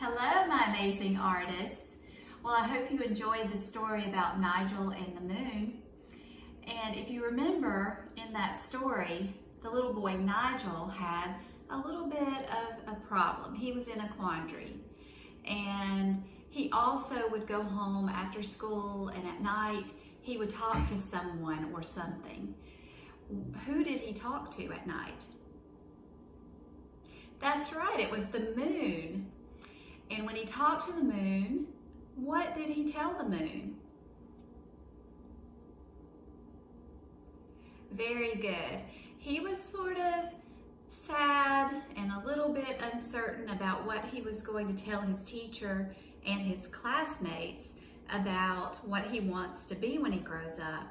Hello, my amazing artists. Well, I hope you enjoyed the story about Nigel and the moon. And if you remember in that story, the little boy Nigel had a little bit of a problem. He was in a quandary. And he also would go home after school, and at night he would talk to someone or something. Who did he talk to at night? That's right, it was the moon. And when he talked to the moon, what did he tell the moon? Very good. He was sort of sad and a little bit uncertain about what he was going to tell his teacher and his classmates about what he wants to be when he grows up.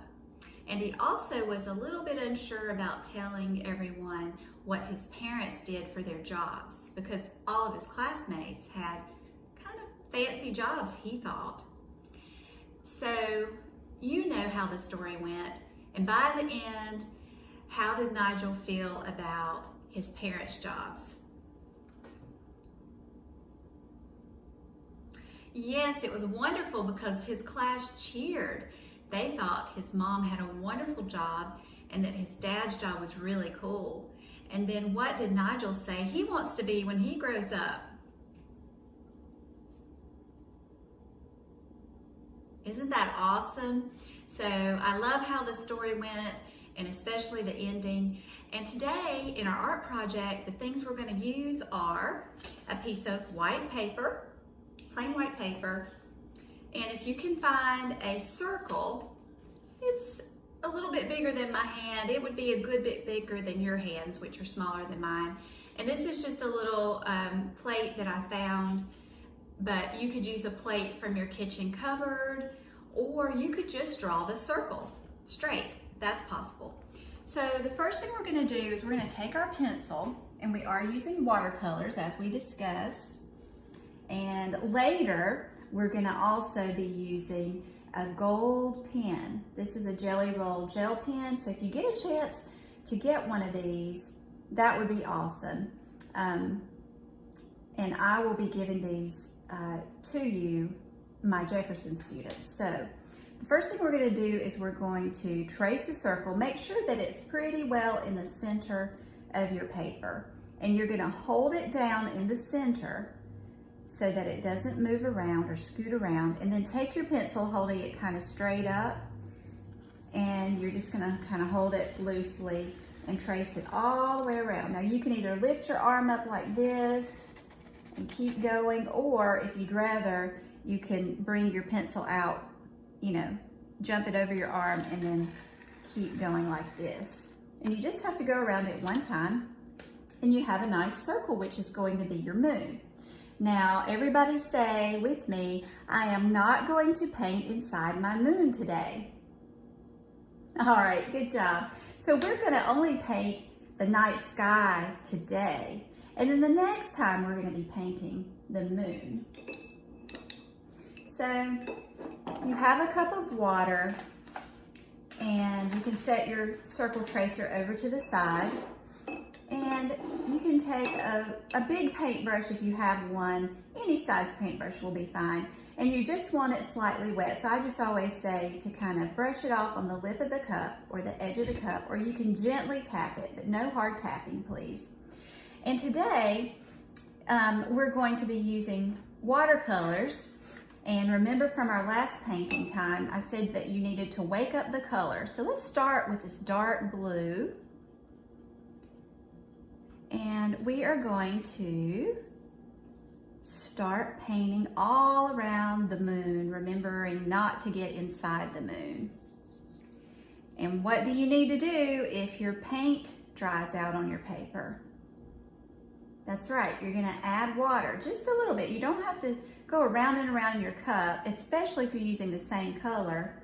And he also was a little bit unsure about telling everyone what his parents did for their jobs, because all of his classmates had kind of fancy jobs, he thought. So you know how the story went. And by the end, how did Nigel feel about his parents' jobs? Yes, it was wonderful because his class cheered. They thought his mom had a wonderful job and that his dad's job was really cool. And then what did Nigel say he wants to be when he grows up? Isn't that awesome? So I love how the story went, and especially the ending. And today in our art project, the things we're going to use are a piece of white paper, plain white paper. And if you can find a circle, it's a little bit bigger than my hand. It would be a good bit bigger than your hands, which are smaller than mine. And this is just a little plate that I found, but you could use a plate from your kitchen cupboard, or you could just draw the circle straight. That's possible. So the first thing we're going to do is we're going to take our pencil, and we are using watercolors as we discussed. And later, we're going to also be using a gold pen. This is a Jelly Roll gel pen, so if you get a chance to get one of these, that would be awesome. And I will be giving these to you, my Jefferson students. So the first thing we're going to do is we're going to trace a circle. Make sure that it's pretty well in the center of your paper. And you're going to hold it down in the center so that it doesn't move around or scoot around. And then take your pencil, holding it kind of straight up, and you're just gonna kind of hold it loosely and trace it all the way around. Now you can either lift your arm up like this and keep going, or if you'd rather, you can bring your pencil out, you know, jump it over your arm and then keep going like this. And you just have to go around it one time, and you have a nice circle, which is going to be your moon. Now, everybody say with me, I am not going to paint inside my moon today. All right, good job. So we're gonna only paint the night sky today. And then the next time we're gonna be painting the moon. So you have a cup of water, and you can set your circle tracer over to the side. And you can take a big paintbrush if you have one. Any size paintbrush will be fine. And you just want it slightly wet. So I just always say to kind of brush it off on the lip of the cup or the edge of the cup, or you can gently tap it, but no hard tapping, please. And today, we're going to be using watercolors. And remember from our last painting time, I said that you needed to wake up the color. So let's start with this dark blue. And we are going to start painting all around the moon, remembering not to get inside the moon. And what do you need to do if your paint dries out on your paper? That's right, you're gonna add water, just a little bit. You don't have to go around and around in your cup, especially if you're using the same color.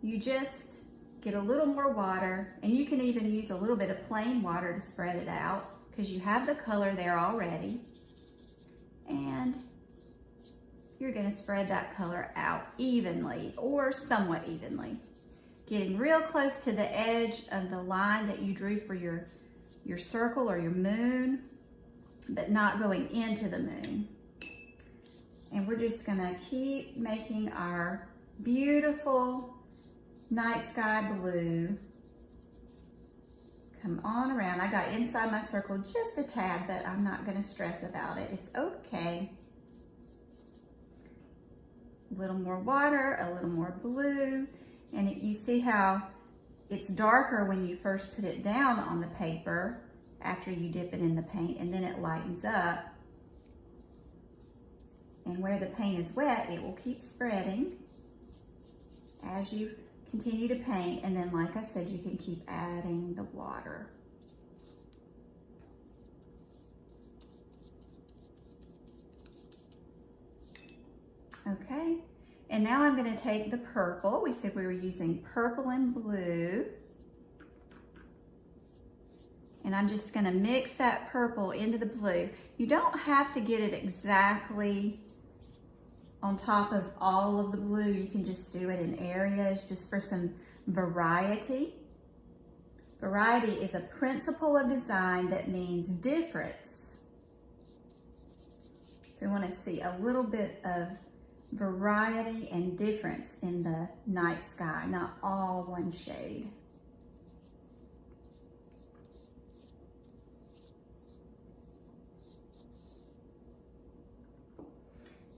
You just get a little more water, and you can even use a little bit of plain water to spread it out, because you have the color there already. And you're going to spread that color out evenly, or somewhat evenly, getting real close to the edge of the line that you drew for your circle or your moon, but not going into the moon. And we're just gonna keep making our beautiful night sky blue come on around. I got inside my circle just a tad, but I'm not gonna stress about it. It's okay. A little more water, a little more blue. And you see how it's darker when you first put it down on the paper after you dip it in the paint, and then it lightens up. And where the paint is wet, it will keep spreading as you continue to paint. And then, like I said, you can keep adding the water. Okay, and now I'm going to take the purple. We said we were using purple and blue. And I'm just going to mix that purple into the blue. You don't have to get it exactly on top of all of the blue. You can just do it in areas just for some variety. Variety is a principle of design that means difference. So we want to see a little bit of variety and difference in the night sky, not all one shade.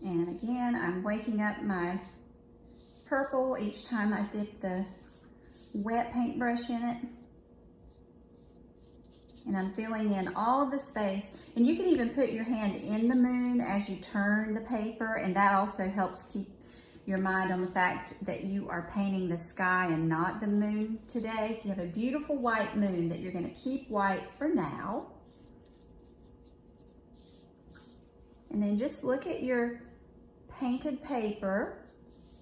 And again, I'm waking up my purple each time I dip the wet paintbrush in it. And I'm filling in all of the space. And you can even put your hand in the moon as you turn the paper, and that also helps keep your mind on the fact that you are painting the sky and not the moon today. So you have a beautiful white moon that you're going to keep white for now. And then just look at your painted paper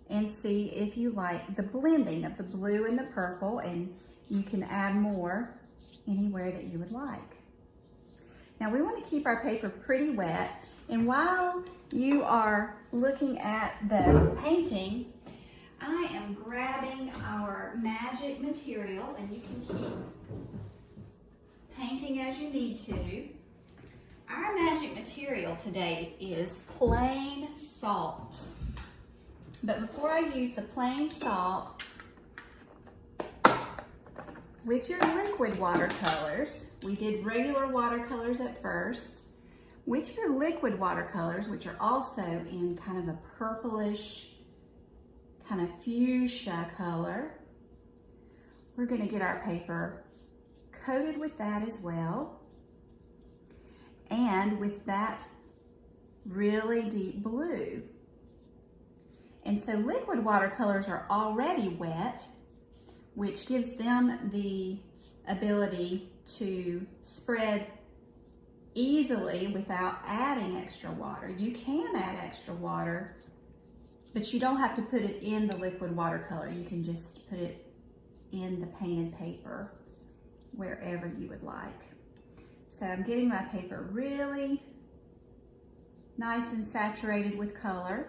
and see if you like the blending of the blue and the purple, and you can add more anywhere that you would like. Now we want to keep our paper pretty wet, and while you are looking at the painting, I am grabbing our magic material, and you can keep painting as you need to. Our magic material today is plain salt. But before I use the plain salt, with your liquid watercolors, we did regular watercolors at first. With your liquid watercolors, which are also in kind of a purplish, kind of fuchsia color, we're going to get our paper coated with that as well. And with that really deep blue. And so liquid watercolors are already wet, which gives them the ability to spread easily without adding extra water. You can add extra water, but you don't have to put it in the liquid watercolor. You can just put it in the painted paper wherever you would like. So I'm getting my paper really nice and saturated with color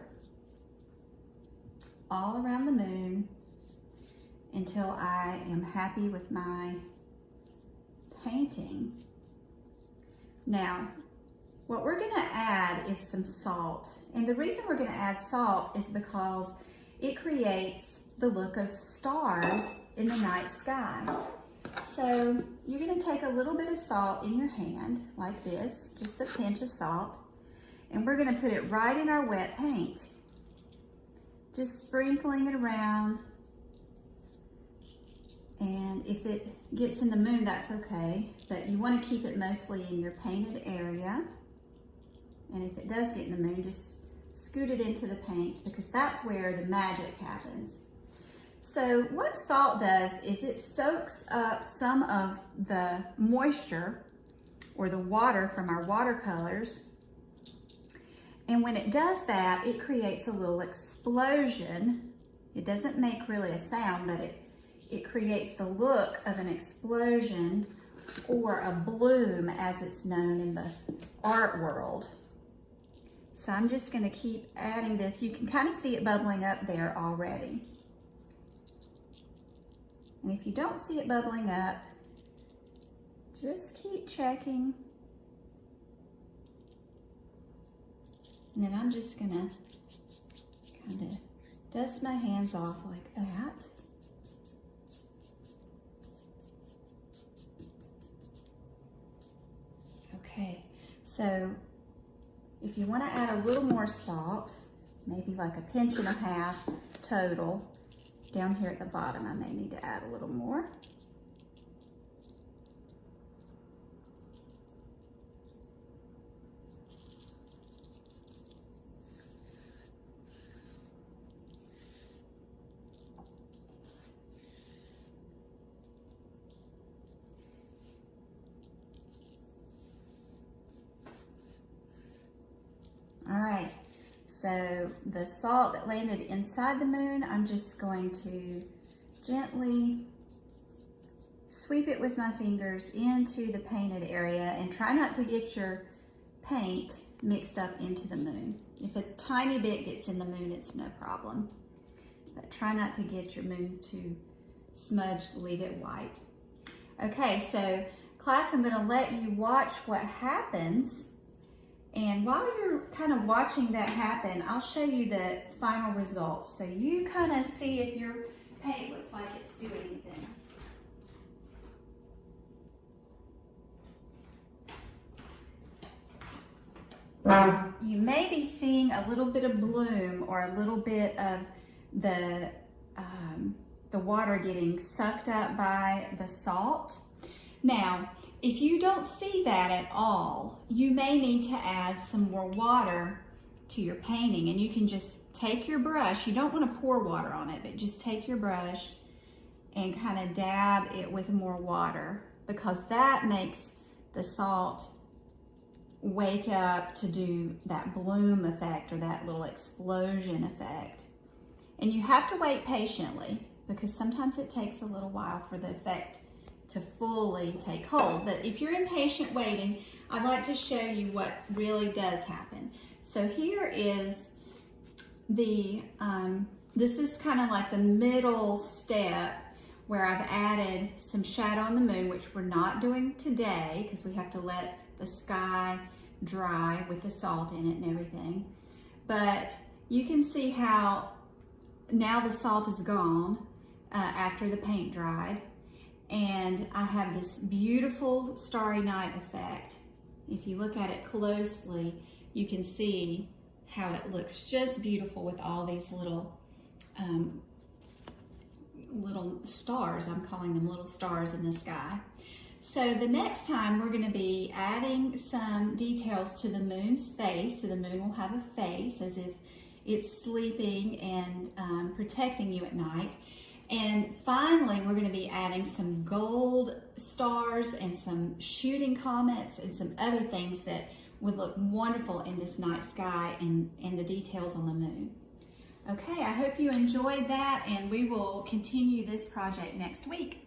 all around the moon until I am happy with my painting. Now, what we're gonna add is some salt. And the reason we're gonna add salt is because it creates the look of stars in the night sky. So you're gonna take a little bit of salt in your hand, like this, just a pinch of salt, and we're gonna put it right in our wet paint. Just sprinkling it around, and if it gets in the moon, that's okay, but you wanna keep it mostly in your painted area. And if it does get in the moon, just scoot it into the paint, because that's where the magic happens. So what salt does is it soaks up some of the moisture or the water from our watercolors. And when it does that, it creates a little explosion. It doesn't make really a sound, but it creates the look of an explosion or a bloom, as it's known in the art world. So I'm just gonna keep adding this. You can kind of see it bubbling up there already. And if you don't see it bubbling up, just keep checking. And then I'm just gonna kind of dust my hands off like that. Okay, so if you want to add a little more salt, maybe like a pinch and a half total, down here at the bottom I may need to add a little more. All right, so the salt that landed inside the moon, I'm just going to gently sweep it with my fingers into the painted area, and try not to get your paint mixed up into the moon. If a tiny bit gets in the moon, it's no problem. But try not to get your moon too smudged, leave it white. Okay, so class, I'm gonna let you watch what happens. And while you're kind of watching that happen, I'll show you the final results. So you kind of see if your paint looks like it's doing anything. You may be seeing a little bit of bloom or a little bit of the water getting sucked up by the salt. Now, if you don't see that at all, you may need to add some more water to your painting, and you can just take your brush. You don't want to pour water on it, but just take your brush and kind of dab it with more water, because that makes the salt wake up to do that bloom effect or that little explosion effect. And you have to wait patiently, because sometimes it takes a little while for the effect to fully take hold. But if you're impatient waiting, I'd like to show you what really does happen. So here is the, this is kind of like the middle step where I've added some shadow on the moon, which we're not doing today because we have to let the sky dry with the salt in it and everything. But you can see how now the salt is gone after the paint dried. And I have this beautiful starry night effect. If you look at it closely, you can see how it looks just beautiful with all these little little stars. I'm calling them little stars in the sky. So the next time we're going to be adding some details to the moon's face. So the moon will have a face as if it's sleeping and protecting you at night. And finally, we're going to be adding some gold stars and some shooting comets and some other things that would look wonderful in this night sky and the details on the moon. Okay, I hope you enjoyed that, and we will continue this project next week.